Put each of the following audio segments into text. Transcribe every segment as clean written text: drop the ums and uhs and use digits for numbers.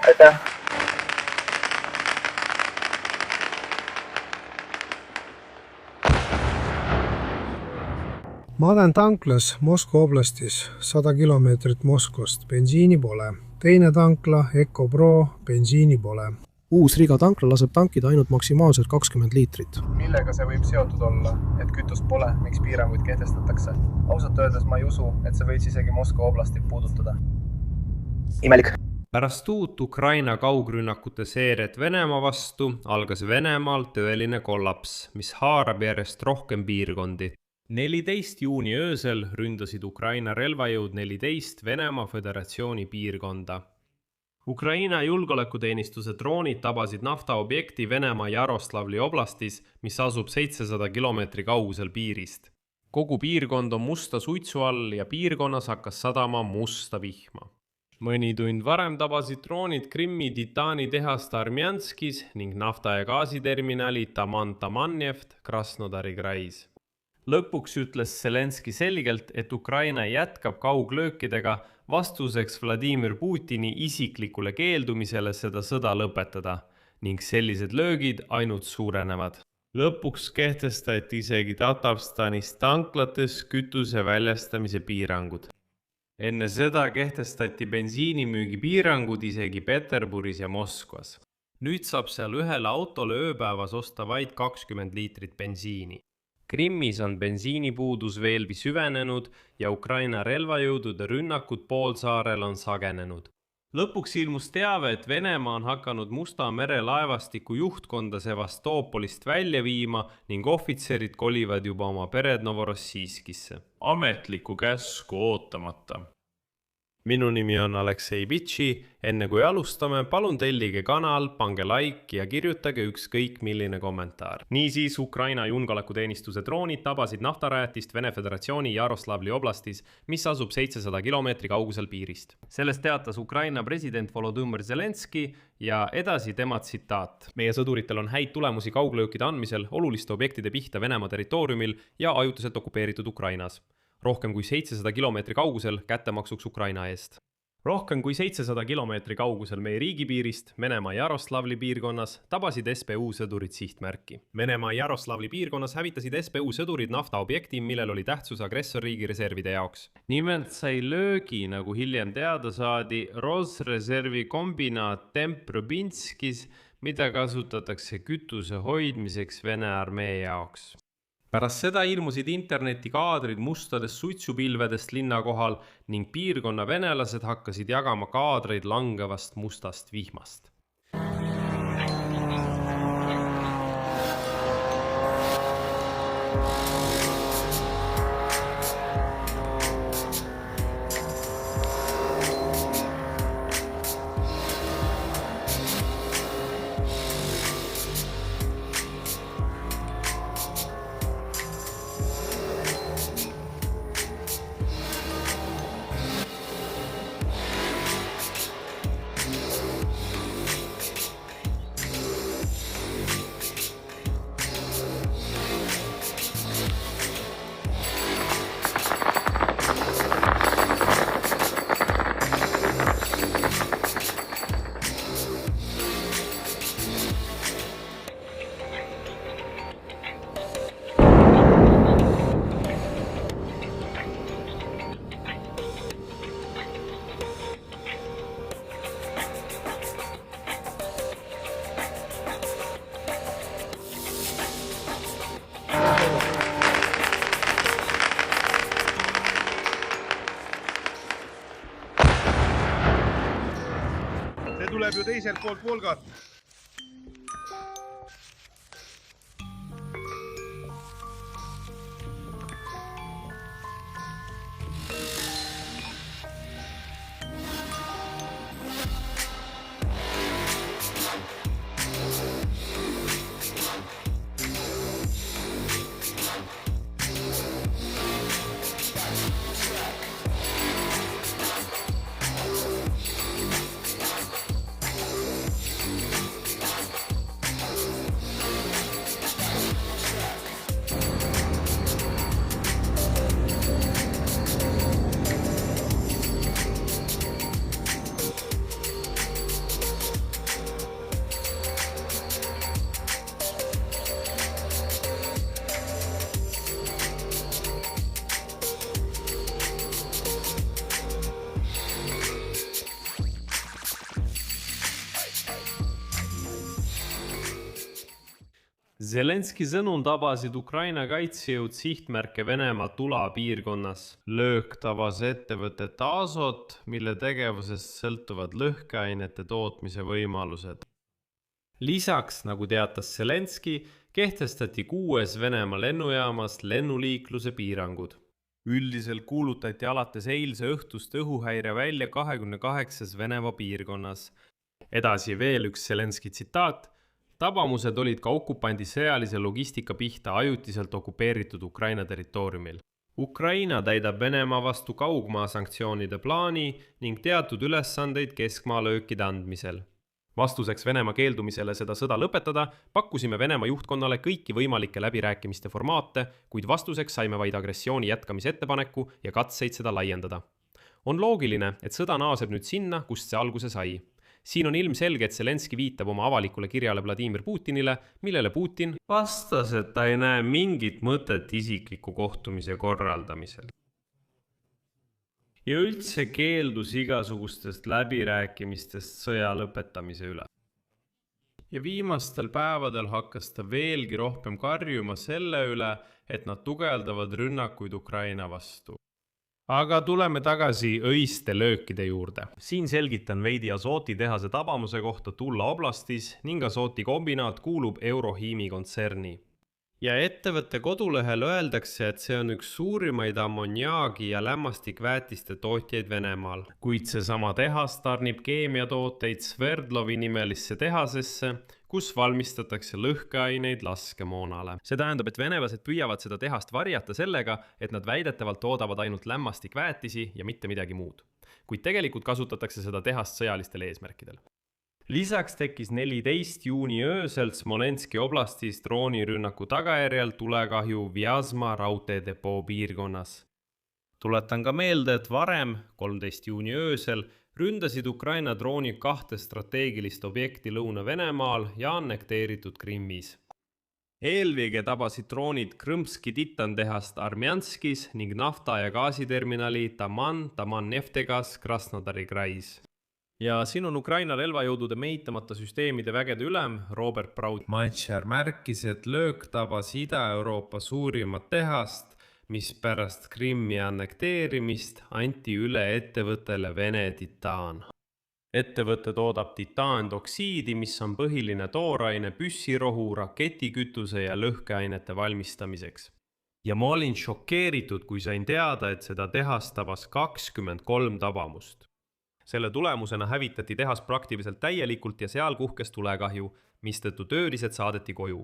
aitäh! Ma olen tanklas Moskva oblastis 100 kilomeetrit Moskvast, bensiini pole. Teine tankla, Eco Pro, bensiini pole. Uus Riga tankla laseb tankida ainult maksimaalselt 20 liitrit. Millega see võib seotud olla, et kütust pole, miks piiranguid kehtestatakse? Ausalt öeldes ma ei usu, et see võiks isegi Moskva oblastit puudutada. Imelik. Pärast uut Ukraina kaugrünnakute seeriat Venemaa vastu algas Venemaal tõeline kollaps, mis haarab järjest rohkem piirkondi. 14 juuni öösel ründasid Ukraina relvajõud 14 Venemaa Föderatsiooni piirkonda. Ukraina julgeolekuteenistuse droonid tabasid naftaobjekti Venemaa Jaroslavli oblastis, mis asub 700 kilomeetri kaugusel piirist. Kogu piirkond on musta suitsu all ja piirkonnas hakkas sadama musta vihma. Mõni tund varem tabasid droonid Krimmi titaanitehast Armjanskis ning nafta- ja gaasiterminali Taman-Tamanjevt Krasnodari krais. Lõpuks ütles Zelenski selgelt, et Ukraina jätkab kauglöökidega vastuseks Vladimir Putini isiklikule keeldumisele seda sõda lõpetada ning sellised löögid ainult suurenevad. Lõpuks kehtestati isegi Tatarstanis tanklates kütuse väljastamise piirangud. Enne seda kehtestati bensiinimüügi piirangud isegi Peterburis ja Moskvas. Nüüd saab seal ühele autole ööpäevas osta vaid 20 liitrit bensiini. Krimmis on bensiinipuudus veelgi süvenenud ja Ukraina relvajõudude rünnakud poolsaarel on sagenenud. Lõpuks ilmus teave, et Venemaa on hakanud Musta mere laevastiku juhtkonda Sevastoopolist välja viima ning ohvitserid kolivad juba oma pered Novorossijskisse. Ametlikku käsku ootamata. Minu nimi on Aleksei Bitši. Enne kui alustame, palun tellige kanal, pange like ja kirjutage ükskõik milline kommentaar. Niisiis Ukraina julgeolekuteenistuse droonid tabasid naftarajatist Vene Föderatsiooni Jaroslavli oblastis, mis asub 700 kilomeetri kaugusel piirist. Sellest teatas Ukraina president Volodymyr Zelenski ja edasi tema tsitaat. Meie sõduritel on häid tulemusi kauglöökide andmisel oluliste objektide pihta Venemaa territooriumil ja ajutiselt okupeeritud Ukrainas. Rohkem kui 700 kilomeetri kaugusel kättemaksuks Ukraina eest. Rohkem kui 700 kilomeetri kaugusel meie riigipiirist, Venemaa Jaroslavli piirkonnas, tabasid SBU sõdurid sihtmärki. Venemaa Jaroslavli piirkonnas hävitasid SBU sõdurid naftaobjekti, millel oli tähtsus agressorriigi reservide jaoks. Nimelt sai löögi, nagu hiljem teada saadi, Rosreservi kombinaat Temprobinskis, mida kasutatakse kütuse hoidmiseks Vene armee jaoks. Pärast seda ilmusid interneti kaadrid mustadest suitsupilvedest linna kohal ning piirkonna venelased hakkasid jagama kaadreid langevast mustast vihmast. Tuleb ju teiselt poolt Volgat. Zelenski sõnul tabasid Ukraina kaitsejõud sihtmärke Venemaa Tula piirkonnas. Löök tabas ettevõtet Azot, mille tegevusest sõltuvad lõhkeainete tootmise võimalused. Lisaks, nagu teatas Zelenski, kehtestati 6 Venemaa lennujaamas lennuliikluse piirangud. Üldiselt kuulutati alates eilse õhtust õhuhäire välja 28 Venemaa piirkonnas. Edasi veel üks Zelenski tsitaat. Tabamused olid ka okupandi sõjalise logistika pihta ajutiselt okupeeritud Ukraina territooriumil. Ukraina täidab Venemaa vastu kaugmaa sanktsioonide plaani ning teatud ülesandeid keskmaa löökide andmisel. Vastuseks Venemaa keeldumisele seda sõda lõpetada, pakkusime Venemaa juhtkonnale kõiki võimalikke läbirääkimiste formaate, kuid vastuseks saime vaid agressiooni jätkamise ettepaneku ja katseid seda laiendada. On loogiline, et sõda naaseb nüüd sinna, kust see alguse sai. Siin on ilmselge, et Zelenski viitab oma avalikule kirjale Vladimir Putinile, millele Putin vastas, et ta ei näe mingit mõtet isikliku kohtumise korraldamisel. Ja üldse keeldus igasugustest läbirääkimistest sõja lõpetamise üle. Ja viimastel päevadel hakkas ta veelgi rohkem karjuma selle üle, et nad tugevdavad rünnakuid Ukraina vastu. Aga tuleme tagasi öiste löökide juurde. Siin selgitan veidi Azoti tehase tabamuse kohta Tula oblastis ning Azoti kombinaat kuulub Eurohimi kontserni. Ja ettevõtte kodulehel öeldakse, et see on üks suurimaid ammoniaagi ja lämmastikväetiste tootjaid Venemaal. Kuid seesama tehas tarnib keemiatooteid Sverdlovi nimelisse tehasesse, kus valmistatakse lõhkeaineid laskemoonale. See tähendab, et venelased püüavad seda tehast varjata sellega, et nad väidetavalt toodavad ainult lämmastikväetisi ja mitte midagi muud. Kuid tegelikult kasutatakse seda tehast sõjalistel eesmärkidel. Lisaks tekkis 14 juuni öösel Smolenski oblastis droonirünnaku tagajärjel tulekahju Vjazma raudteedepoo piirkonnas. Tuletan ka meelde, et varem, 13 juuni öösel, ründasid Ukraina droonid 2 strateegilist objekti Lõuna-Venemaal ja annekteeritud Krimmis. Eelvige tabasid droonid Krõmski titantehast Armjanskis ning nafta- ja gaasiterminali Taman Neftegas Krasnodari krais. Ja siin on Ukraina relvajõudude mehitamata süsteemide vägede ülem Robert Braud-Matcher märkis, et löök tabas Ida-Euroopa suurimat tehast, mis pärast Krimmi annekteerimist anti üle ettevõttele Vene Titan. Ettevõte toodab titaandoksiidi, mis on põhiline tooraine püssirohu, raketikütuse ja lõhkeainete valmistamiseks. Ja ma olin šokeeritud, kui sain teada, et seda tehast tabas 23 tabamust. Selle tulemusena hävitati tehas praktiliselt täielikult ja seal kuhkes tulekahju, mistõttu töölised saadeti koju.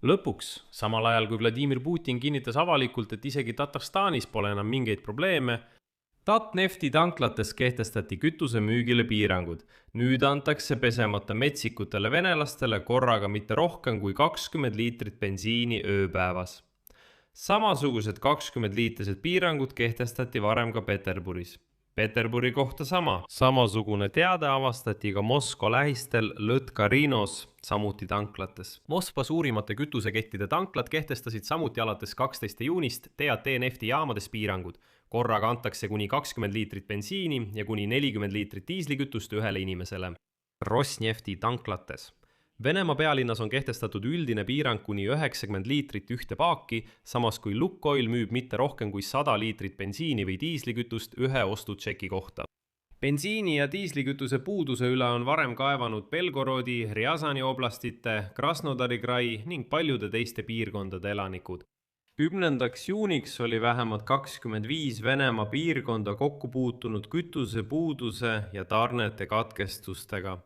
Lõpuks, samal ajal kui Vladimir Putin kinnitas avalikult, et isegi Tatarstanis pole enam mingeid probleeme, Tatnefti tanklates kehtestati kütuse müügile piirangud. Nüüd antakse pesemata metsikutele venelastele korraga mitte rohkem kui 20 liitrit bensiini ööpäevas. Samasugused 20 liitrised piirangud kehtestati varem ka Peterburis. Peterburi kohta sama. Samasugune teade avastati ka Moskva lähistel Lõtkarinos, samuti tanklates. Moskva suurimate kütusekettide tanklad kehtestasid samuti alates 12. juunist TAT neftijaamades piirangud. Korraga antakse kuni 20 liitrit bensiini ja kuni 40 liitrit diislikütust ühele inimesele. Rosnefti tanklates. Venemaa pealinnas on kehtestatud üldine piirang kuni 90 liitrit ühte paaki, samas kui Lukoil müüb mitte rohkem kui 100 liitrit bensiini või diislikütust ühe ostutšeki kohta. Bensiini ja diislikütuse puuduse üle on varem kaevanud Belgorodi, Rjazani oblastite, Krasnodari krai ning paljude teiste piirkondade elanikud. 10. juuniks oli vähemalt 25 Venemaa piirkonda kokku puutunud kütuse puuduse ja tarnete katkestustega.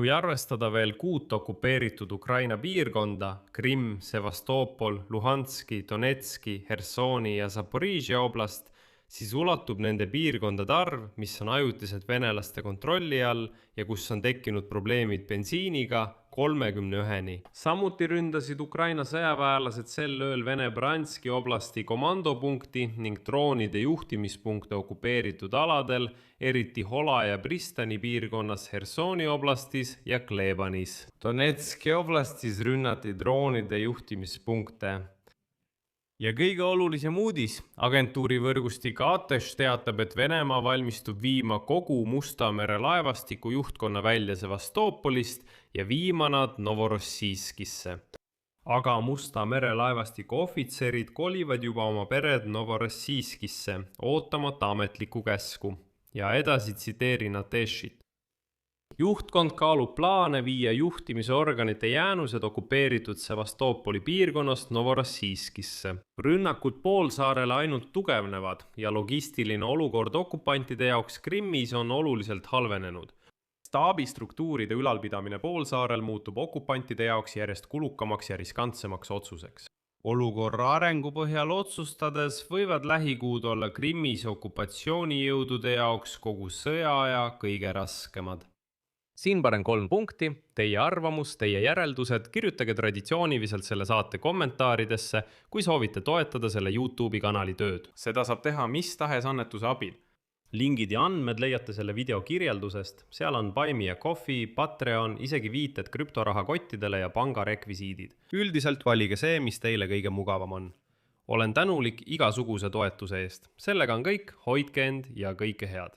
Kui arvestada veel 6 okupeeritud Ukraina piirkonda, Krimm, Sevastopol, Luhanski, Donetski, Hersoni ja Zaporižia oblast, siis ulatub nende piirkondade arv, mis on ajutiselt venelaste kontrolli all ja kus on tekkinud probleemid bensiiniga, 31-ni. Samuti ründasid Ukraina sõjaväelased sel ööl Vene Branski oblasti komandopunkti ning droonide juhtimispunkte okupeeritud aladel, eriti Hola ja Pristani piirkonnas Hersoni oblastis ja Klebanis. Donetski oblastis rünnati droonide juhtimispunkte. Ja kõige olulisem uudis, agentuuri võrgustik ATES teatab, et Venemaa valmistub viima kogu Musta mere laevastiku juhtkonna välja Sevastopolist ja viima nad Novorossijskisse. aga Musta mere laevastiku ohvitserid kolivad juba oma pered Novorossijskisse, ootamata ametlikku käsku. Ja edasi tsiteerin Ateshit. Juhtkond kaalub plaane viia juhtimisorganite jäänused okupeeritud Sevastopoli piirkonnast Novorossijskisse. Rünnakud poolsaarele ainult tugevnevad ja logistiline olukord okupantide jaoks Krimmis on oluliselt halvenenud. Staabistruktuuride ülalpidamine poolsaarel muutub okupantide jaoks järjest kulukamaks ja riskantsemaks otsuseks. Olukorra arengu põhjal otsustades võivad lähikuud olla Krimmis okupatsioonijõudude jaoks kogu sõjaaja kõige raskemad. Siin panen 3 punkti, teie arvamus, teie järeldused, kirjutage traditsiooniliselt selle saate kommentaaridesse, kui soovite toetada selle YouTube'i kanali tööd. Seda saab teha mis tahes annetuse abil. Lingid ja andmed leiate selle video kirjeldusest, seal on Buy Me a Coffee, Patreon, isegi viited krüptorahakottidele ja pangarekvisiidid. Üldiselt valige see, mis teile kõige mugavam on. Olen tänulik igasuguse toetuse eest. Sellega on kõik, hoidke end ja kõike head.